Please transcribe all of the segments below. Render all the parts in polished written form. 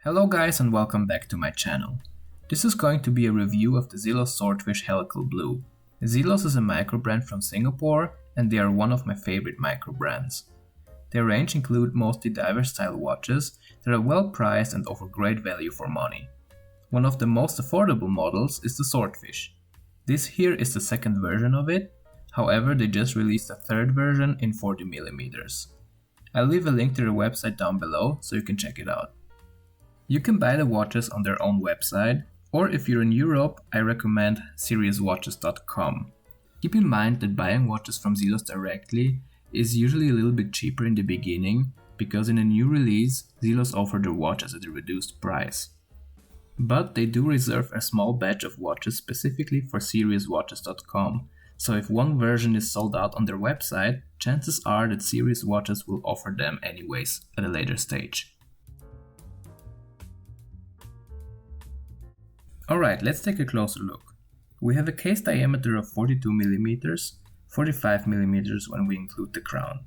Hello guys and welcome back to my channel. This is going to be a review of the Zelos Swordfish Helical Blue. Zelos is a micro brand from Singapore and they are one of my favorite micro brands. Their range include mostly diver style watches that are well priced and offer great value for money. One of the most affordable models is the Swordfish. This here is the second version of it, however they just released a third version in 40mm. I'll leave a link to their website down below so you can check it out. You can buy the watches on their own website, or if you're in Europe, I recommend seriouswatches.com. Keep in mind that buying watches from Zelos directly is usually a little bit cheaper in the beginning, because in a new release, Zelos offer their watches at a reduced price. But they do reserve a small batch of watches specifically for seriouswatches.com, so if one version is sold out on their website, chances are that Serious Watches will offer them anyways at a later stage. Alright, let's take a closer look. We have a case diameter of 42mm, 45mm when we include the crown,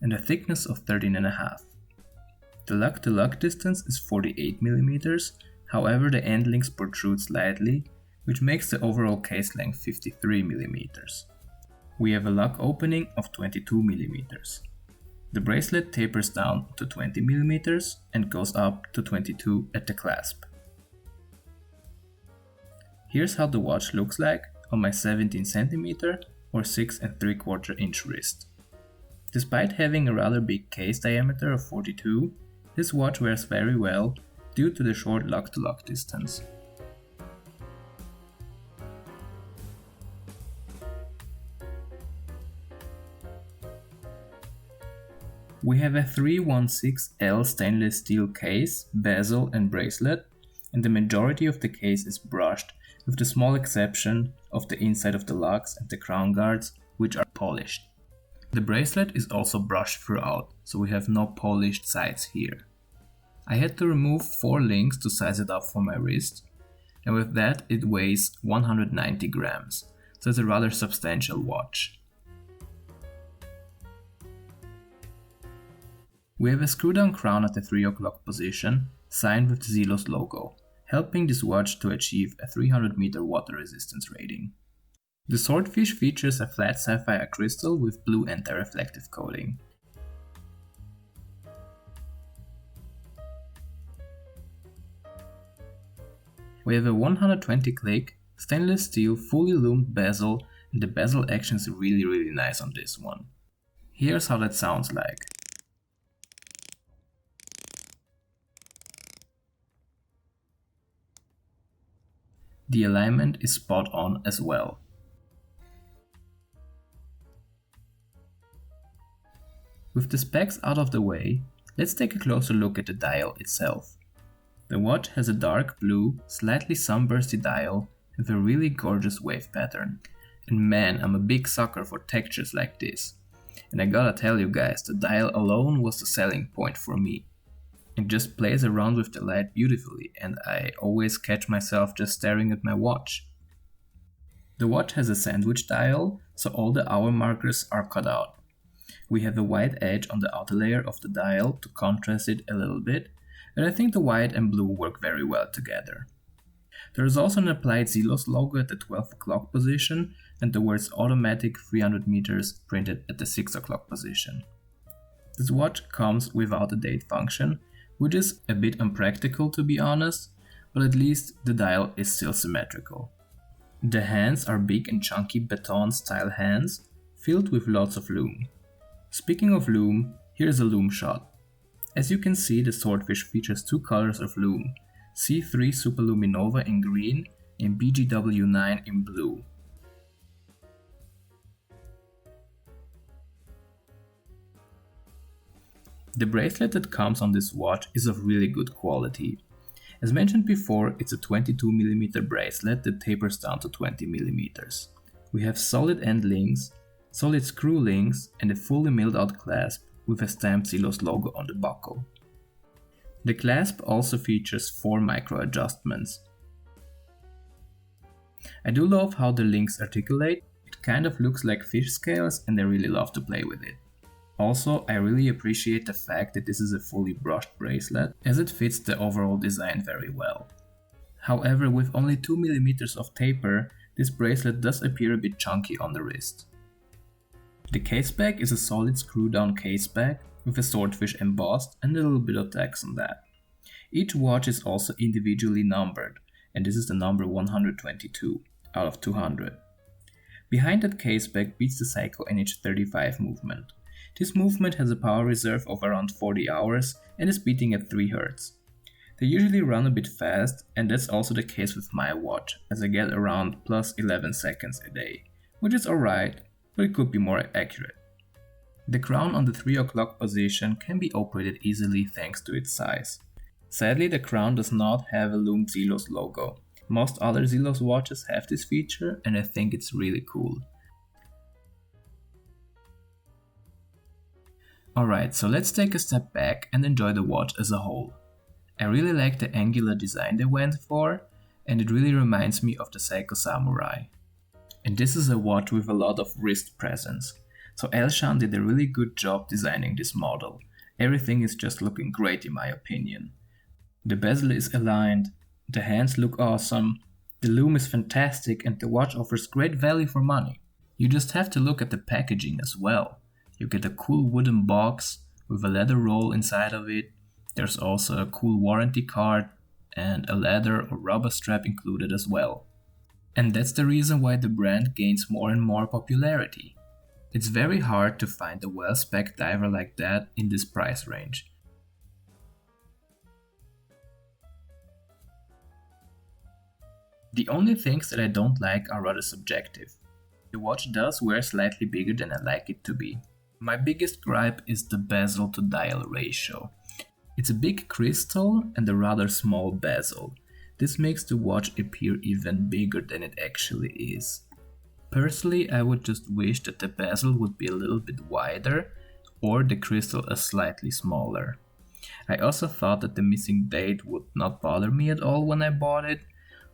and a thickness of 13.5. The lug-to-lug distance is 48mm, however the end links protrude slightly, which makes the overall case length 53mm. We have a lug opening of 22mm. The bracelet tapers down to 20mm and goes up to 22 at the clasp. Here's how the watch looks like on my 17cm or 6¾ inch wrist. Despite having a rather big case diameter of 42, this watch wears very well due to the short lug-to-lug distance. We have a 316L stainless steel case, bezel and bracelet, and the majority of the case is brushed, with the small exception of the inside of the lugs and the crown guards, which are polished. The bracelet is also brushed throughout, so we have no polished sides here. I had to remove 4 links to size it up for my wrist, and with that it weighs 190 grams, so it's a rather substantial watch. We have a screw down crown at the 3 o'clock position, signed with the Zelos logo, helping this watch to achieve a 300-meter water resistance rating. The Swordfish features a flat sapphire crystal with blue anti-reflective coating. We have a 120-click stainless steel fully loomed bezel, and the bezel action is really nice on this one. Here's how that sounds like. The alignment is spot on as well. With the specs out of the way, let's take a closer look at the dial itself. The watch has a dark blue, slightly sunbursty dial with a really gorgeous wave pattern. And man, I'm a big sucker for textures like this. And I gotta tell you guys, the dial alone was the selling point for me. It just plays around with the light beautifully, and I always catch myself just staring at my watch. The watch has a sandwich dial, so all the hour markers are cut out. We have a white edge on the outer layer of the dial to contrast it a little bit, and I think the white and blue work very well together. There is also an applied Zelos logo at the 12 o'clock position and the words automatic 300 meters printed at the 6 o'clock position. This watch comes without a date function, which is a bit unpractical to be honest, but at least the dial is still symmetrical. The hands are big and chunky baton style hands, filled with lots of lume. Speaking of lume, here's a lume shot. As you can see, the Swordfish features 2 colors of lume, C3 Superluminova in green and BGW9 in blue. The bracelet that comes on this watch is of really good quality. As mentioned before, it's a 22mm bracelet that tapers down to 20mm. We have solid end links, solid screw links and a fully milled out clasp with a stamped Zelos logo on the buckle. The clasp also features 4 micro adjustments. I do love how the links articulate, it kind of looks like fish scales and I really love to play with it. Also, I really appreciate the fact that this is a fully brushed bracelet, as it fits the overall design very well. However, with only 2mm of taper, this bracelet does appear a bit chunky on the wrist. The caseback is a solid screw-down caseback with a swordfish embossed and a little bit of text on that. Each watch is also individually numbered, and this is the number 122 out of 200. Behind that caseback beats the Psycho NH35 movement. This movement has a power reserve of around 40 hours and is beating at 3 Hz. They usually run a bit fast, and that's also the case with my watch, as I get around plus 11 seconds a day, which is alright, but it could be more accurate. The crown on the 3 o'clock position can be operated easily thanks to its size. Sadly, the crown does not have a loomed Zelos logo. Most other Zelos watches have this feature, and I think it's really cool. Alright, so let's take a step back and enjoy the watch as a whole. I really like the angular design they went for, and it really reminds me of the Seiko Samurai. And this is a watch with a lot of wrist presence, so Elshan did a really good job designing this model. Everything is just looking great in my opinion. The bezel is aligned, the hands look awesome, the lume is fantastic, and the watch offers great value for money. You just have to look at the packaging as well. You get a cool wooden box with a leather roll inside of it. There's also a cool warranty card and a leather or rubber strap included as well. And that's the reason why the brand gains more and more popularity. It's very hard to find a well-spec'd diver like that in this price range. The only things that I don't like are rather subjective. The watch does wear slightly bigger than I like it to be. My biggest gripe is the bezel to dial ratio. It's a big crystal and a rather small bezel. This makes the watch appear even bigger than it actually is. Personally, I would just wish that the bezel would be a little bit wider or the crystal a slightly smaller. I also thought that the missing date would not bother me at all when I bought it,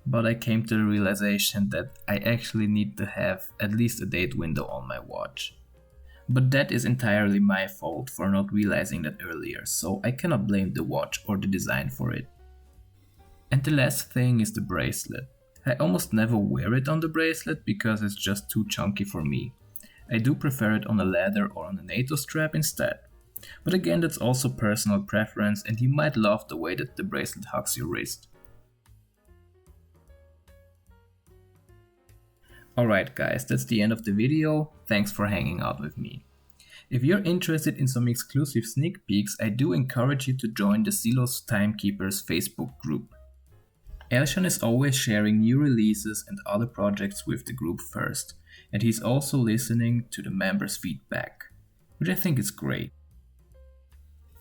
but I came to the realization that I actually need to have at least a date window on my watch. But that is entirely my fault for not realizing that earlier, so I cannot blame the watch or the design for it. And the last thing is the bracelet. I almost never wear it on the bracelet because it's just too chunky for me. I do prefer it on a leather or on a NATO strap instead. But again, that's also personal preference, and you might love the way that the bracelet hugs your wrist. Alright guys, that's the end of the video. Thanks for hanging out with me. If you're interested in some exclusive sneak peeks, I do encourage you to join the Zelos Timekeepers Facebook group. Elshan is always sharing new releases and other projects with the group first, and he's also listening to the members' feedback, which I think is great.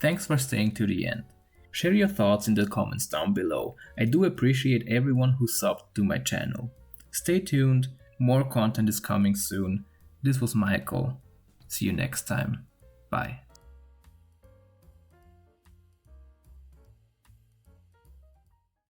Thanks for staying to the end. Share your thoughts in the comments down below. I do appreciate everyone who subbed to my channel. Stay tuned. More content is coming soon. This was Michael. See you next time. Bye.